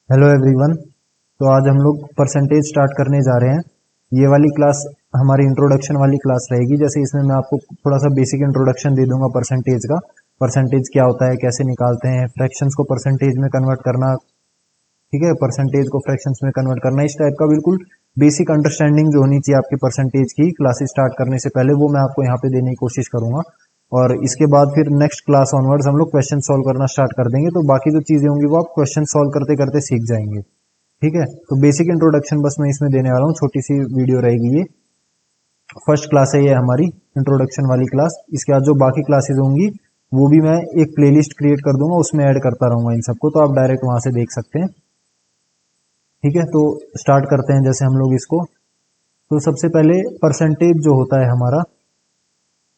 Hello everyone. तो आज हम लोग परसेंटेज स्टार्ट करने जा रहे हैं। ये वाली क्लास हमारी इंट्रोडक्शन वाली क्लास रहेगी। जैसे इसमें मैं आपको थोड़ा सा बेसिक इंट्रोडक्शन दे दूंगा परसेंटेज का। परसेंटेज क्या होता है, कैसे निकालते हैं, फ्रैक्शंस को परसेंटेज में कन्वर्ट करना, ठीक है, परसेंटेज को फ्रैक्शंस में कन्वर्ट करना, इस टाइप का बिल्कुल बेसिक अंडरस्टैंडिंग जो होनी चाहिए आपकी परसेंटेज की क्लासेस स्टार्ट करने से पहले, वो मैं आपको यहाँ पे देने की कोशिश करूंगा। और इसके बाद फिर नेक्स्ट क्लास ऑनवर्ड्स हम लोग क्वेश्चन सॉल्व करना स्टार्ट कर देंगे। तो बाकी जो चीजें होंगी वो आप क्वेश्चन सॉल्व करते करते सीख जाएंगे। ठीक है, तो बेसिक इंट्रोडक्शन बस मैं इसमें देने वाला हूँ, छोटी सी वीडियो रहेगी ये। फर्स्ट क्लास है ये हमारी इंट्रोडक्शन वाली क्लास। इसके बाद जो बाकी क्लासेस होंगी वो भी मैं एक प्लेलिस्ट क्रिएट कर दूंगा, उसमें ऐड करता रहूंगा इन सबको, तो आप डायरेक्ट वहां से देख सकते हैं। ठीक है, तो स्टार्ट करते हैं जैसे हम लोग इसको। तो सबसे पहले परसेंटेज जो होता है हमारा,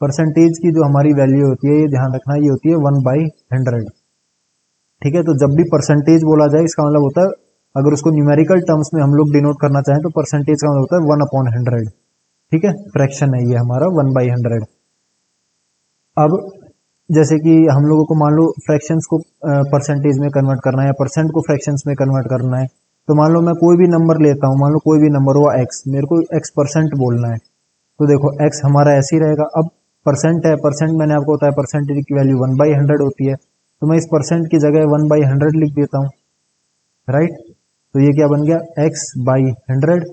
परसेंटेज की जो हमारी वैल्यू होती है, ये ध्यान रखना, ये होती है 1/100। ठीक है, तो जब भी परसेंटेज बोला जाए इसका मतलब होता है, अगर उसको न्यूमेरिकल टर्म्स में हम लोग डिनोट करना चाहें तो परसेंटेज का मतलब होता है 1/100। ठीक है, फ्रैक्शन है ये हमारा 1/100। अब जैसे कि हम लोगों को मान लो फ्रैक्शंस को परसेंटेज में कन्वर्ट करना है या परसेंट को फ्रैक्शंस में कन्वर्ट करना है। तो मान लो मैं कोई भी नंबर लेता हूं, मान लो कोई भी नंबर हुआ एक्स, मेरे को x% बोलना है। तो देखो एक्स हमारा ऐसे ही रहेगा। अब परसेंट है, परसेंट मैंने आपको बताया परसेंटेज की वैल्यू 1/100 होती है, तो मैं इस परसेंट की जगह 1/100 लिख देता हूँ। राइट, तो ये क्या बन गया, x/100।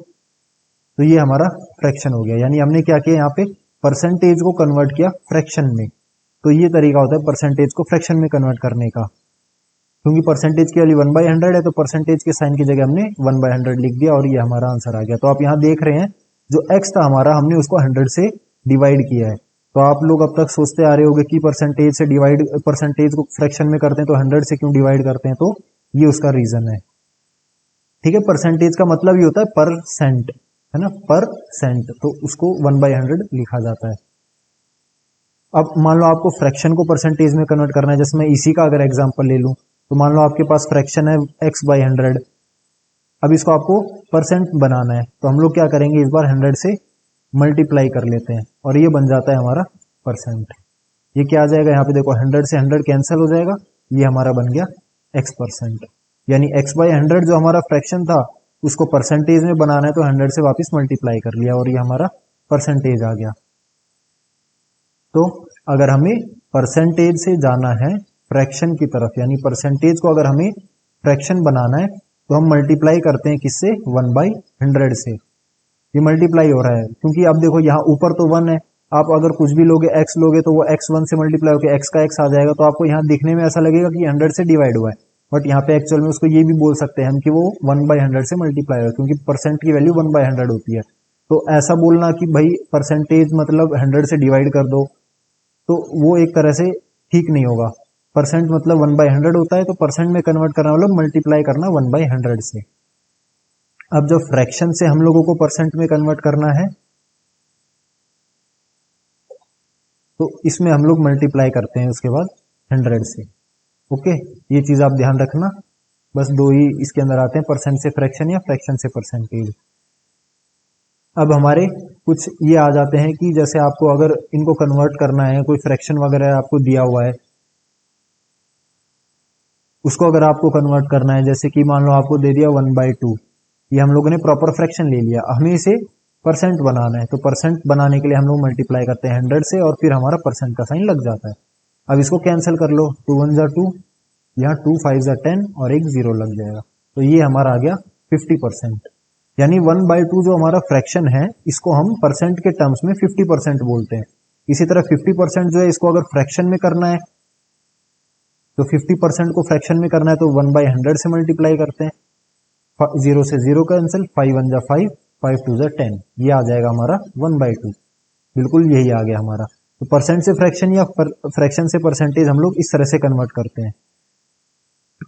तो ये हमारा फ्रैक्शन हो गया, यानी हमने क्या किया यहाँ पे, परसेंटेज को कन्वर्ट किया फ्रैक्शन में। तो ये तरीका होता है परसेंटेज को फ्रैक्शन में कन्वर्ट करने का। क्योंकि परसेंटेज की वैल्यू 1/100 है, तो परसेंटेज के साइन की जगह हमने 1/100 लिख दिया और ये हमारा आंसर आ गया। तो आप यहाँ देख रहे हैं जो x था हमारा, हमने उसको 100 से डिवाइड किया है। तो आप लोग अब तक सोचते आ रहे होंगे कि परसेंटेज से डिवाइड, परसेंटेज को फ्रैक्शन में करते हैं तो 100 से क्यों डिवाइड करते हैं, तो ये उसका रीजन है। ठीक है, परसेंटेज का मतलब ही होता है परसेंट, है ना, परसेंट, तो उसको 1/100 लिखा जाता है। अब मान लो आपको फ्रैक्शन को परसेंटेज में कन्वर्ट करना है, जैसे मैं इसी का अगर एग्जांपल ले लूं, तो मान लो आपके पास फ्रैक्शन है x/100। अब इसको आपको परसेंट बनाना है, तो हम लोग क्या करेंगे, इस बार 100 से मल्टीप्लाई कर लेते हैं और ये बन जाता है हमारा परसेंट। ये क्या आ जाएगा, यहाँ पे देखो 100 से 100 कैंसिल हो जाएगा, ये हमारा बन गया x%। यानी x/100 जो हमारा फ्रैक्शन था उसको परसेंटेज में बनाना है, तो 100 से वापस मल्टीप्लाई कर लिया और ये हमारा परसेंटेज आ गया। तो अगर हमें परसेंटेज से जाना है फ्रैक्शन की तरफ, यानी परसेंटेज को अगर हमें फ्रैक्शन बनाना है, तो हम मल्टीप्लाई करते हैं किससे, 1/100 से। ये मल्टीप्लाई हो रहा है क्योंकि अब देखो यहाँ ऊपर तो 1 है, आप अगर कुछ भी लोगे x लोगे तो वो x1 से मल्टीप्लाई होकर x का x आ जाएगा। तो आपको यहाँ दिखने में ऐसा लगेगा कि 100 से डिवाइड हुआ है, बट यहाँ पे एक्चुअल में उसको ये भी बोल सकते हैं हम कि वो 1/100 से मल्टीप्लाई हुआ, क्योंकि परसेंट की वैल्यू 1/100 होती है। तो ऐसा बोलना कि भाई परसेंटेज मतलब 100 से डिवाइड कर दो, तो वो एक तरह से ठीक नहीं होगा। परसेंट मतलब 1/100 होता है, तो परसेंट में कन्वर्ट करना मतलब मल्टीप्लाई करना 1/100 से। अब जो फ्रैक्शन से हम लोगों को परसेंट में कन्वर्ट करना है, तो इसमें हम लोग मल्टीप्लाई करते हैं उसके बाद 100 से। ओके, ये चीज आप ध्यान रखना। बस दो ही इसके अंदर आते हैं, परसेंट से फ्रैक्शन या फ्रैक्शन से परसेंटेज। अब हमारे कुछ ये आ जाते हैं कि जैसे आपको अगर इनको कन्वर्ट करना है, कोई फ्रैक्शन वगैरह आपको दिया हुआ है, उसको अगर आपको कन्वर्ट करना है, जैसे कि मान लो आपको दे दिया 1/2, ये हम लोगों ने प्रॉपर फ्रैक्शन ले लिया, हमें इसे परसेंट बनाना है। तो परसेंट बनाने के लिए हम लोग मल्टीप्लाई करते हैं 100 से और फिर हमारा परसेंट का साइन लग जाता है। अब इसको कैंसिल कर लो, 2 1 जा 2, यहाँ 2 5 जा 10 और एक 0 लग जाएगा। तो ये हमारा आ गया 50%। यानी 1/2 जो हमारा फ्रैक्शन है, इसको हम परसेंट के टर्म्स में 50% बोलते हैं। इसी तरह 50% जो है, इसको अगर फ्रैक्शन में करना है, तो 50% को फ्रैक्शन में करना है तो 1/100 से मल्टीप्लाई करते हैं, 0 से 0 कैंसिल, 5 1 जा 5, 5 2 जा 10, ये आ जाएगा हमारा 1/2। बिल्कुल यही आ गया हमारा। तो परसेंट से फ्रैक्शन या फ्रैक्शन से परसेंटेज हम लोग इस तरह से कन्वर्ट करते हैं।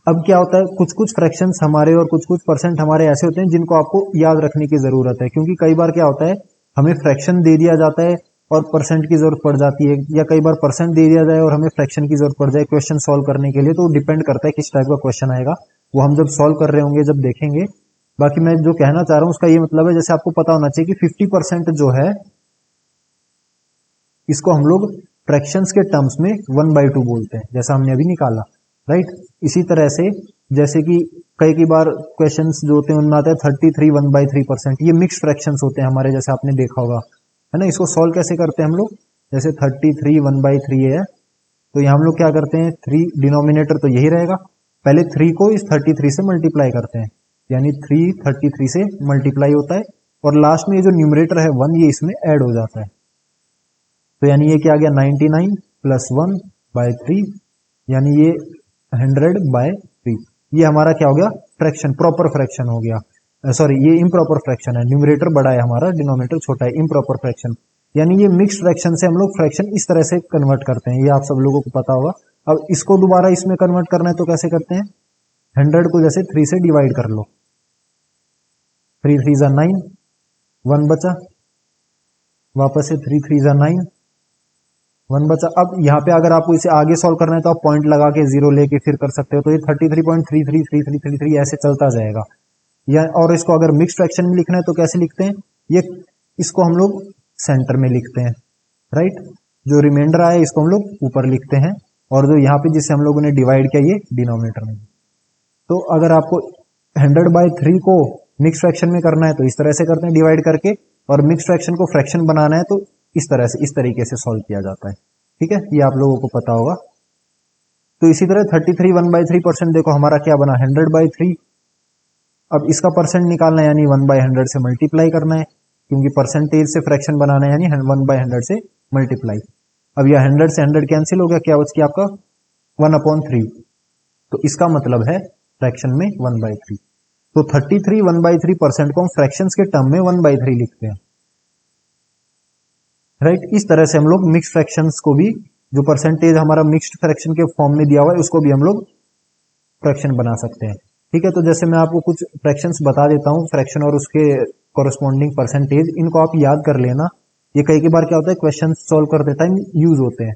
अब क्या होता है, कुछ कुछ फ्रैक्शंस हमारे और कुछ कुछ परसेंट हमारे ऐसे होते हैं जिनको आपको याद रखने की जरूरत है, क्योंकि कई बार क्या होता है, हमें फ्रैक्शन दे दिया जाता है और परसेंट की जरूरत पड़ जाती है, या कई बार परसेंट दे दिया जाए और हमें फ्रैक्शन की जरूरत पड़ जाए क्वेश्चन सॉल्व करने के लिए। तो डिपेंड करता है किस टाइप का क्वेश्चन आएगा, वो हम जब सॉल्व कर रहे होंगे जब देखेंगे। बाकी मैं जो कहना चाह रहा हूँ उसका ये मतलब है, जैसे आपको पता होना चाहिए कि 50% जो है, इसको हम लोग फ्रैक्शंस के टर्म्स में 1/2 बोलते हैं, जैसा हमने अभी निकाला। राइट, इसी तरह से जैसे कि कई बार क्वेश्चंस जो होते हैं उनमें आता है 33 1/3%। ये मिक्स फ्रैक्शंस होते हैं हमारे, जैसे आपने देखा होगा, है ना। इसको सॉल्व कैसे करते हैं हम लोग, जैसे 33 1/3 है, तो यहाँ हम लोग क्या करते हैं, 3 डिनोमिनेटर तो यही रहेगा, पहले 3 को इस 33 से मल्टीप्लाई करते हैं, यानी 3 33 से मल्टीप्लाई होता है, और लास्ट में ये जो न्यूमरेटर है 1, ये इसमें ऐड हो जाता है। तो यानी ये क्या आ गया, 99 प्लस 1/3, यानी ये 100/3। ये हमारा क्या हो गया, फ्रैक्शन, प्रॉपर फ्रैक्शन हो गया। सॉरी, ये इम्प्रॉपर फ्रैक्शन है, न्यूमरेटर बड़ा है हमारा, डिनोमिनेटर छोटा है, इम्प्रॉपर फ्रैक्शन। यानी ये मिक्स फ्रैक्शन से हम लोग फ्रैक्शन इस तरह से कन्वर्ट करते हैं, ये आप सब लोगों को पता होगा। अब इसको दोबारा इसमें कन्वर्ट करना है तो कैसे करते हैं, 100 को जैसे 3 से डिवाइड कर लो, 3 3 जा 9, 1 बचा, वापस से 3 3 जा 9, 1 बचा। अब यहाँ पे अगर आपको इसे आगे सॉल्व करना है तो आप पॉइंट लगा के 0 लेके फिर कर सकते हो, तो ये 33.333333 ऐसे चलता जाएगा। या और इसको अगर मिक्स फ्रैक्शन में लिखना है तो कैसे लिखते हैं, ये इसको हम लोग सेंटर में लिखते हैं, राइट। जो रिमाइंडर आया इसको हम लोग ऊपर लिखते हैं, और जो यहाँ पे जिससे हम लोगों ने डिवाइड किया ये डिनोमिनेटर में। तो अगर आपको 100/3 को मिक्स फ्रैक्शन में करना है तो इस तरह से करते हैं डिवाइड करके, और मिक्स फ्रैक्शन को फ्रैक्शन बनाना है तो इस तरह से, इस तरीके से सॉल्व किया जाता है, ठीक है, ये आप लोगों को पता होगा। तो इसी तरह 33 1/3%, देखो हमारा क्या बना, 100/3। अब इसका परसेंट निकालना है, यानी 1/100 से मल्टीप्लाई करना है, क्योंकि परसेंटेज से फ्रैक्शन बनाना है, यानी 1/100 से मल्टीप्लाई। अब यह 100 से 100 कैंसिल हो गया, क्या बच गया आपका 1/3। तो इसका मतलब है फ्रैक्शन में 1/3। तो 33 1/3% को हम फ्रैक्शंस के टर्म में 1/3 लिखते हैं, राइट। इस तरह से हम लोग मिक्स फ्रैक्शंस को भी, जो परसेंटेज हमारा मिक्स्ड फ्रैक्शन के फॉर्म में दिया हुआ है, उसको भी हम लोग फ्रैक्शन बना सकते हैं, ठीक है। तो जैसे मैं आपको कुछ फ्रैक्शंस बता देता हूँ, फ्रैक्शन और उसके कॉरस्पॉन्डिंग परसेंटेज, इनको आप याद कर लेना। ये कई बार क्या होता है, क्वेश्चन सॉल्व करते टाइम यूज होते हैं।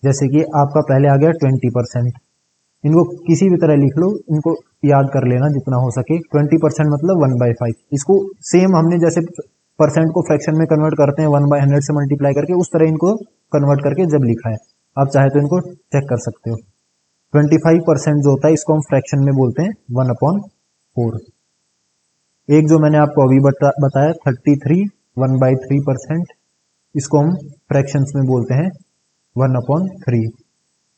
जैसे कि आपका पहले आ गया 20%, इनको किसी भी तरह लिख लो, इनको याद कर लेना जितना हो सके। 20% मतलब 1/5। इसको सेम हमने जैसे परसेंट को फ्रैक्शन में कन्वर्ट करते हैं 1/100 से मल्टीप्लाई करके, उस तरह इनको कन्वर्ट करके जब लिखा है, आप चाहे तो इनको चेक कर सकते हो। 25% जो होता है इसको हम फ्रैक्शन में बोलते हैं 1/4। एक जो मैंने आपको अभी बताया 33 1/3%, इसको हम फ्रैक्शंस में बोलते हैं 1/3।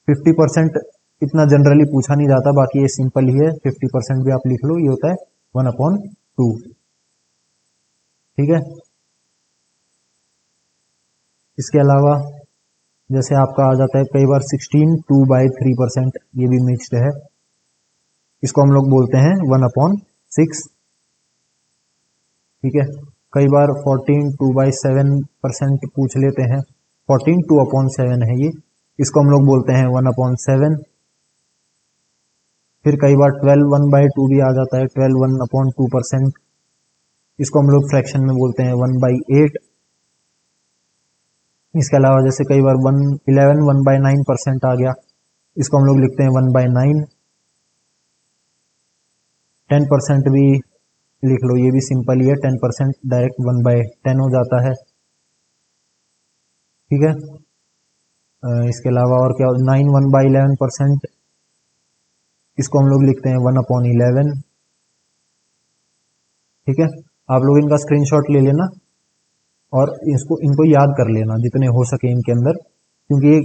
50% इतना जनरली पूछा नहीं जाता, बाकी ये सिंपल ही है, 50% भी आप लिख लो, ये होता है 1/2, ठीक है। इसके अलावा जैसे आपका आ जाता है कई बार 16 2/3%, ये भी मिक्स्ड है, इसको हम लोग बोलते हैं 1/6, ठीक है। कई बार 14 2/7% पूछ लेते हैं, 14 2/7 है ये, इसको हम लोग बोलते हैं 1/7। फिर कई बार 12 1/2 भी आ जाता है, 12 1/2%, इसको हम लोग फ्रैक्शन में बोलते हैं 1/8। इसके अलावा जैसे कई बार 11 1/9% आ गया, इसको हम लोग लिखते हैं 1/9। 10% भी लिख लो, ये भी सिंपल ही है, 10% डायरेक्ट 1/10 हो जाता है, ठीक है। इसके अलावा और क्या, 9 1/11%, इसको हम लोग लिखते हैं 1/11, ठीक है। आप लोग इनका स्क्रीनशॉट ले लेना और इनको याद कर लेना जितने हो सके इनके अंदर, क्योंकि ये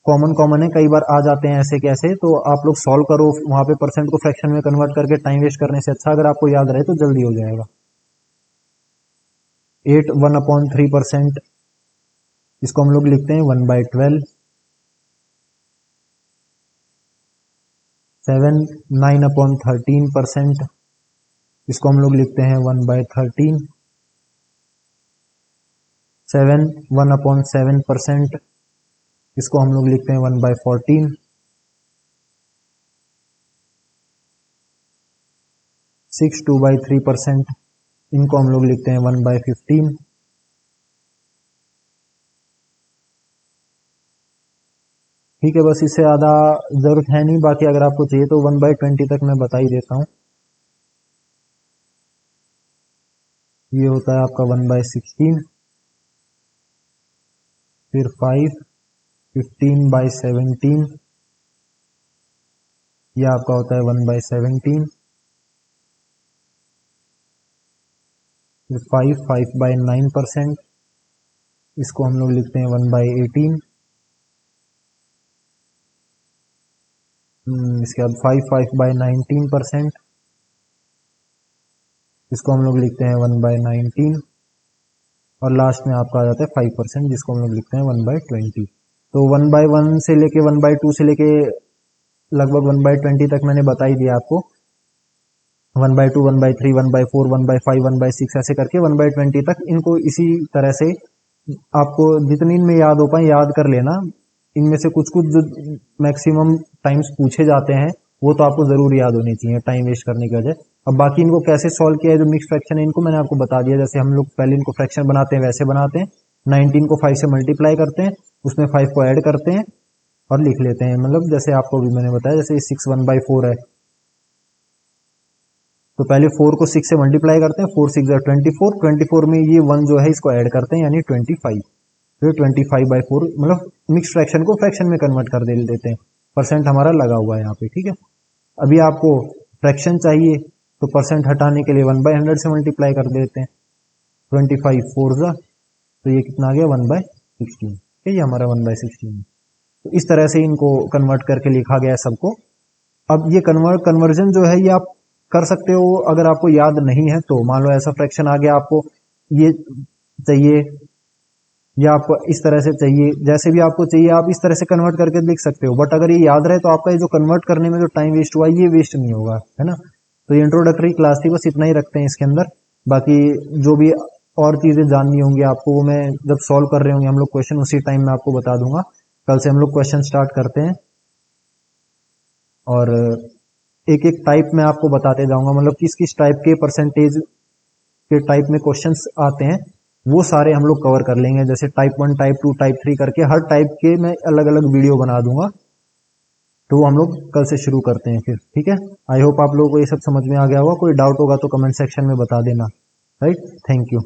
कॉमन है, कई बार आ जाते हैं ऐसे कैसे, तो आप लोग सॉल्व करो, वहां पे परसेंट को फ्रैक्शन में कन्वर्ट करके टाइम वेस्ट करने से अच्छा अगर आपको याद रहे तो जल्दी हो जाएगा। 8 1/3%, इसको हम लोग लिखते हैं 1/12। 7 9/13%, इसको हम लोग लिखते हैं 1/13। 7 1/7%, इसको हम लोग लिखते हैं 1/14। 6 2/3%, इनको हम लोग लिखते हैं 1/15। ठीक है, बस इससे ज़्यादा ज़रूरत है नहीं, बाकी अगर आपको चाहिए तो 1/20 तक मैं बता ही देता हूँ। ये होता है आपका 1/16, फिर 5, 15/17, यह आपका होता है 1/17। 5/9%, इसको हम लोग लिखते हैं 1/18। इसके बाद 5/19%, इसको हम लोग लिखते हैं 1/19। और लास्ट में आपका आ जाता है 5%, जिसको हम लोग लिखते हैं 1/20। तो 1/1 से लेके 1/2 से लेके लगभग 1/20 तक मैंने बता ही दिया आपको। 1/2, 1/3, 1/4, 1/5, 1/6 ऐसे करके 1/20 तक इनको इसी तरह से आपको जितनी इनमें याद हो पाए याद कर लेना। इनमें से कुछ कुछ जो मैक्सिमम टाइम्स पूछे जाते हैं वो तो आपको जरूर याद होनी चाहिए टाइम वेस्ट करने की वजह। अब बाकी इनको कैसे सॉल्व किया है, जो मिक्स फ्रैक्शन है इनको मैंने आपको बता दिया। जैसे हम लोग पहले इनको फ्रैक्शन बनाते हैं वैसे बनाते हैं। 19 को 5 से मल्टीप्लाई करते हैं, उसमें 5 को ऐड करते हैं और लिख लेते हैं। मतलब जैसे आपको भी मैंने बताया, जैसे 6 1/4 है तो पहले 4 को 6 से मल्टीप्लाई करते हैं, 4 6 24, 24 में ये 1 जो है इसको ऐड करते हैं यानी 25। फिर 25/4 मतलब मिक्स फ्रैक्शन को फ्रैक्शन में कन्वर्ट कर देते हैं। परसेंट हमारा लगा हुआ है यहाँ पे, ठीक है। अभी आपको फ्रैक्शन चाहिए तो परसेंट हटाने के लिए 1/100 से मल्टीप्लाई कर देते हैं। 25 4 तो ये कितना आ गया 1/16, ठीक है, ये हमारा 1/16। तो इस तरह से इनको कन्वर्ट करके लिखा गया है सबको। अब ये कन्वर्जन जो है ये आप कर सकते हो अगर आपको याद नहीं है तो। मान लो ऐसा फ्रैक्शन आ गया, आपको ये चाहिए या आपको इस तरह से चाहिए, जैसे भी आपको चाहिए आप इस तरह से कन्वर्ट करके लिख सकते हो। बट अगर ये याद रहे तो आपका ये जो कन्वर्ट करने में जो टाइम वेस्ट हुआ ये वेस्ट नहीं होगा, है ना। तो ये इंट्रोडक्टरी क्लास थी, बस इतना ही रखते हैं इसके अंदर। बाकी जो भी और चीजें जाननी होंगी आपको वो मैं जब सॉल्व कर रहे होंगे हम लोग क्वेश्चन उसी टाइम में आपको बता दूंगा। कल से हम लोग क्वेश्चन स्टार्ट करते हैं और एक एक टाइप में आपको बताते जाऊंगा, मतलब किस किस टाइप के परसेंटेज के टाइप में क्वेश्चंस आते हैं वो सारे हम लोग कवर कर लेंगे। जैसे टाइप 1, टाइप 2, टाइप 3 करके हर टाइप के मैं अलग अलग वीडियो बना दूंगा। तो हम लोग कल से शुरू करते हैं फिर, ठीक है। आई होप आप लोगों को ये सब समझ में आ गया होगा। कोई डाउट होगा तो कमेंट सेक्शन में बता देना, राइट। Thank you.